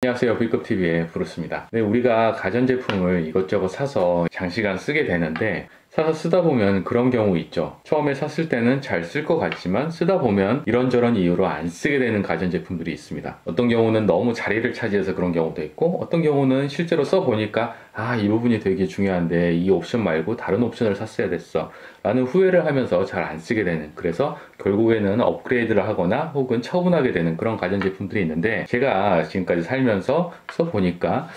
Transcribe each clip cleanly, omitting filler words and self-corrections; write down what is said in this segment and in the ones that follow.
안녕하세요. B급TV의 브루스입니다. 네, 우리가 가전제품을 이것저것 사서 장시간 쓰게 되는데 사서 쓰다 보면 그런 경우 있죠. 처음에 샀을 때는 잘 쓸 것 같지만 쓰다 보면 이런저런 이유로 안 쓰게 되는 가전제품들이 있습니다. 어떤 경우는 너무 자리를 차지해서 그런 경우도 있고, 어떤 경우는 실제로 써보니까 이 부분이 되게 중요한데 이 옵션 말고 다른 옵션을 샀어야 됐어 라는 후회를 하면서 잘 안 쓰게 되는, 그래서 결국에는 업그레이드를 하거나 혹은 처분하게 되는 그런 가전제품들이 있는데, 제가 지금까지 살면서 써보니까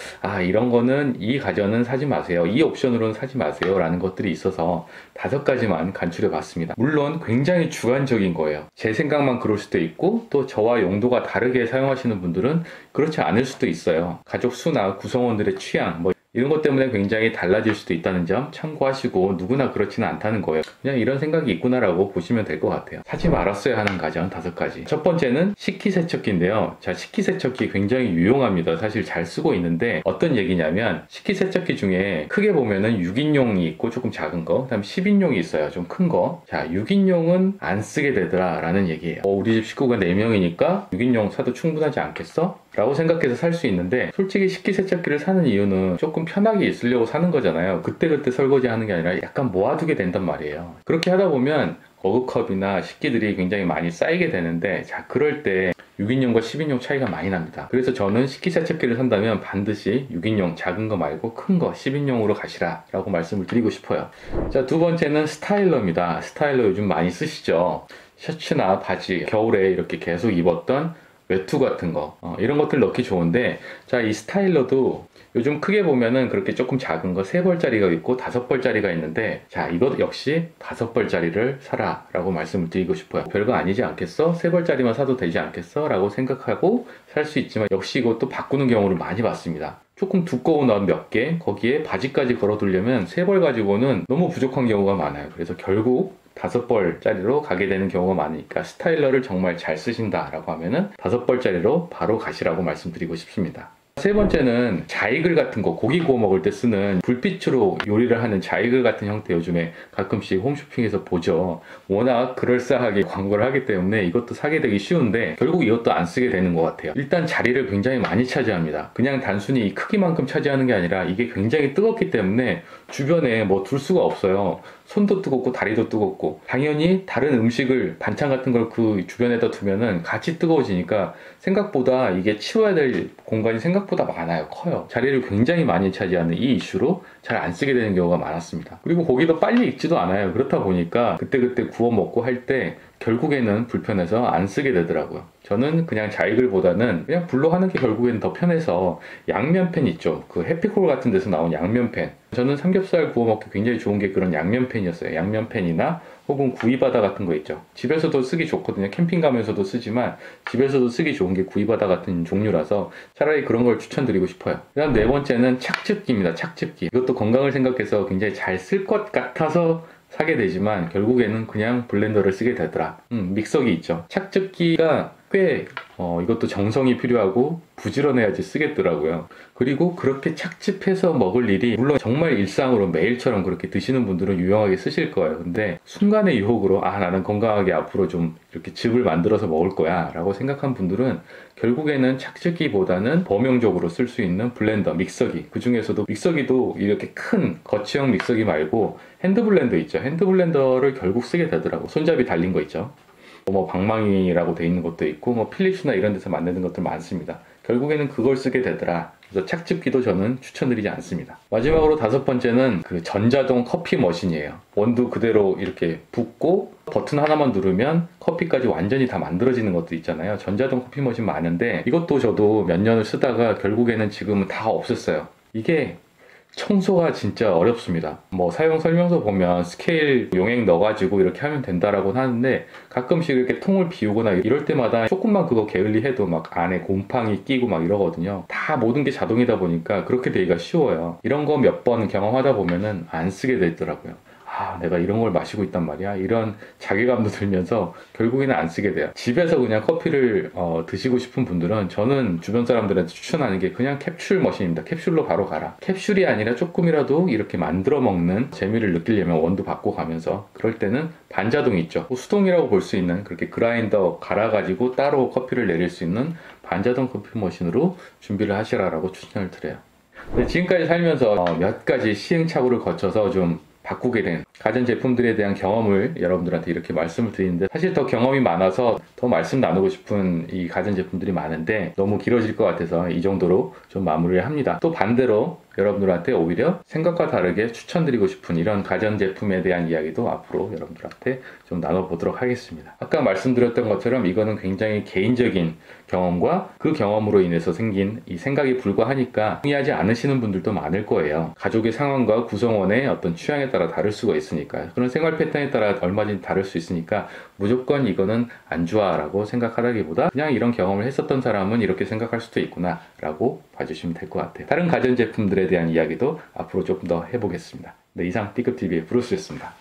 이런 거는, 이 가전은 사지 마세요, 이 옵션으로는 사지 마세요 라는 것들이 있어서 5가지만 간추려 봤습니다. 물론 굉장히 주관적인 거예요. 제 생각만 그럴 수도 있고, 또 저와 용도가 다르게 사용하시는 분들은 그렇지 않을 수도 있어요. 가족 수나 구성원들의 취향 이런 것 때문에 굉장히 달라질 수도 있다는 점 참고하시고, 누구나 그렇지는 않다는 거예요. 그냥 이런 생각이 있구나라고 보시면 될 것 같아요. 사지 말았어야 하는 가전 5가지. 첫 번째는 식기세척기인데요. 자, 식기세척기 굉장히 유용합니다. 사실 잘 쓰고 있는데, 어떤 얘기냐면 식기세척기 중에 크게 보면은 6인용이 있고 조금 작은 거, 그 다음 10인용이 있어요. 좀 큰 거. 자, 6인용은 안 쓰게 되더라 라는 얘기예요. 우리 집 식구가 4명이니까 6인용 사도 충분하지 않겠어? 라고 생각해서 살 수 있는데, 솔직히 식기세척기를 사는 이유는 조금 편하게 있으려고 사는 거잖아요. 그때그때 설거지 하는 게 아니라 약간 모아두게 된단 말이에요. 그렇게 하다 보면 머그컵이나 식기들이 굉장히 많이 쌓이게 되는데, 자, 그럴 때 6인용과 10인용 차이가 많이 납니다. 그래서 저는 식기세척기를 산다면 반드시 6인용 작은 거 말고 큰 거 10인용으로 가시라 라고 말씀을 드리고 싶어요. 자, 두 번째는 스타일러입니다. 스타일러 요즘 많이 쓰시죠? 셔츠나 바지, 겨울에 이렇게 계속 입었던 외투 같은 거, 이런 것들 넣기 좋은데, 자, 이 스타일러도 요즘 크게 보면은 그렇게 조금 작은 거 3벌짜리가 있고 5벌짜리가 있는데, 자, 이것 역시 5벌짜리를 사라 라고 말씀을 드리고 싶어요. 별거 아니지 않겠어? 3벌짜리만 사도 되지 않겠어? 라고 생각하고 살 수 있지만, 역시 이것도 바꾸는 경우를 많이 봤습니다. 조금 두꺼운 옷 몇 개, 거기에 바지까지 걸어두려면 3벌 가지고는 너무 부족한 경우가 많아요. 그래서 결국 5벌짜리로 가게 되는 경우가 많으니까, 스타일러를 정말 잘 쓰신다라고 하면은 5벌짜리로 바로 가시라고 말씀드리고 싶습니다. 세 번째는 자이글 같은 거, 고기 구워 먹을 때 쓰는 불빛으로 요리를 하는 자이글 같은 형태, 요즘에 가끔씩 홈쇼핑에서 보죠. 워낙 그럴싸하게 광고를 하기 때문에 이것도 사게 되기 쉬운데 결국 이것도 안 쓰게 되는 것 같아요. 일단 자리를 굉장히 많이 차지합니다. 그냥 단순히 이 크기만큼 차지하는 게 아니라 이게 굉장히 뜨겁기 때문에 주변에 둘 수가 없어요. 손도 뜨겁고 다리도 뜨겁고, 당연히 다른 음식을, 반찬 같은 걸 그 주변에다 두면은 같이 뜨거워지니까 생각보다 이게 치워야 될 공간이 생각보다 많아요. 커요. 자리를 굉장히 많이 차지하는 이 이슈로 잘 안 쓰게 되는 경우가 많았습니다. 그리고 고기도 빨리 익지도 않아요. 그렇다 보니까 그때그때 구워 먹고 할 때 결국에는 불편해서 안 쓰게 되더라고요. 저는 그냥 자이글보다는 그냥 불로 하는 게 결국에는 더 편해서 양면팬 있죠. 그 해피콜 같은 데서 나온 양면팬. 저는 삼겹살 구워 먹기 굉장히 좋은 게 그런 양면팬이었어요. 양면팬이나 혹은 구이바다 같은 거 있죠. 집에서도 쓰기 좋거든요. 캠핑 가면서도 쓰지만 집에서도 쓰기 좋은 게 구이바다 같은 종류라서 차라리 그런 걸 추천드리고 싶어요. 그다음 네 번째는 착즙기입니다. 착즙기. 이것도 건강을 생각해서 굉장히 잘 쓸 것 같아서 사게 되지만 결국에는 그냥 블렌더를 쓰게 되더라. 믹서기 있죠. 착즙기가 꽤 이것도 정성이 필요하고 부지런해야지 쓰겠더라고요. 그리고 그렇게 착즙해서 먹을 일이, 물론 정말 일상으로 매일처럼 그렇게 드시는 분들은 유용하게 쓰실 거예요. 근데 순간의 유혹으로 나는 건강하게 앞으로 좀 이렇게 즙을 만들어서 먹을 거야 라고 생각한 분들은 결국에는 착즙기보다는 범용적으로 쓸 수 있는 블렌더, 믹서기, 그 중에서도 믹서기도 이렇게 큰 거치형 믹서기 말고 핸드블렌더 있죠. 핸드블렌더를 결국 쓰게 되더라고. 손잡이 달린 거 있죠. 방망이라고 돼 있는 것도 있고, 필립스나 이런 데서 만드는 것들 많습니다. 결국에는 그걸 쓰게 되더라. 그래서 착즙기도 저는 추천드리지 않습니다. 마지막으로 5번째는 그 전자동 커피 머신이에요. 원두 그대로 이렇게 붓고 버튼 하나만 누르면 커피까지 완전히 다 만들어지는 것도 있잖아요. 전자동 커피 머신 많은데 이것도 저도 몇 년을 쓰다가 결국에는 지금은 다 없앴어요. 이게 청소가 진짜 어렵습니다. 사용 설명서 보면 스케일 용액 넣어가지고 이렇게 하면 된다라고 하는데, 가끔씩 이렇게 통을 비우거나 이럴 때마다 조금만 그거 게을리해도 안에 곰팡이 끼고 이러거든요. 다 모든 게 자동이다 보니까 그렇게 되기가 쉬워요. 이런 거 몇 번 경험하다 보면은 안 쓰게 되더라고요. 내가 이런 걸 마시고 있단 말이야. 이런 자괴감도 들면서 결국에는 안 쓰게 돼요. 집에서 그냥 커피를 드시고 싶은 분들은 저는 주변 사람들한테 추천하는 게 그냥 캡슐 머신입니다. 캡슐로 바로 가라. 캡슐이 아니라 조금이라도 이렇게 만들어 먹는 재미를 느끼려면 원두 바꿔가면서, 그럴 때는 반자동 있죠. 수동이라고 볼 수 있는, 그렇게 그라인더 갈아가지고 따로 커피를 내릴 수 있는 반자동 커피 머신으로 준비를 하시라고 추천을 드려요. 지금까지 살면서 몇 가지 시행착오를 거쳐서 좀 바꾸게 된 가전제품들에 대한 경험을 여러분들한테 이렇게 말씀을 드리는데, 사실 더 경험이 많아서 더 말씀 나누고 싶은 이 가전제품들이 많은데 너무 길어질 것 같아서 이 정도로 좀 마무리를 합니다. 또 반대로 여러분들한테 오히려 생각과 다르게 추천드리고 싶은 이런 가전제품에 대한 이야기도 앞으로 여러분들한테 좀 나눠보도록 하겠습니다. 아까 말씀드렸던 것처럼 이거는 굉장히 개인적인 경험과 그 경험으로 인해서 생긴 이 생각이 불과하니까 동의하지 않으시는 분들도 많을 거예요. 가족의 상황과 구성원의 어떤 취향에 따라 다를 수가 있으니까요. 그런 생활 패턴에 따라 얼마든지 다를 수 있으니까 무조건 이거는 안 좋아 라고 생각하다기보다 그냥 이런 경험을 했었던 사람은 이렇게 생각할 수도 있구나 라고 봐주시면 될 것 같아요. 다른 가전제품들에 대한 이야기도 앞으로 조금 더 해보겠습니다. 네, 이상 B급TV의 브루스였습니다.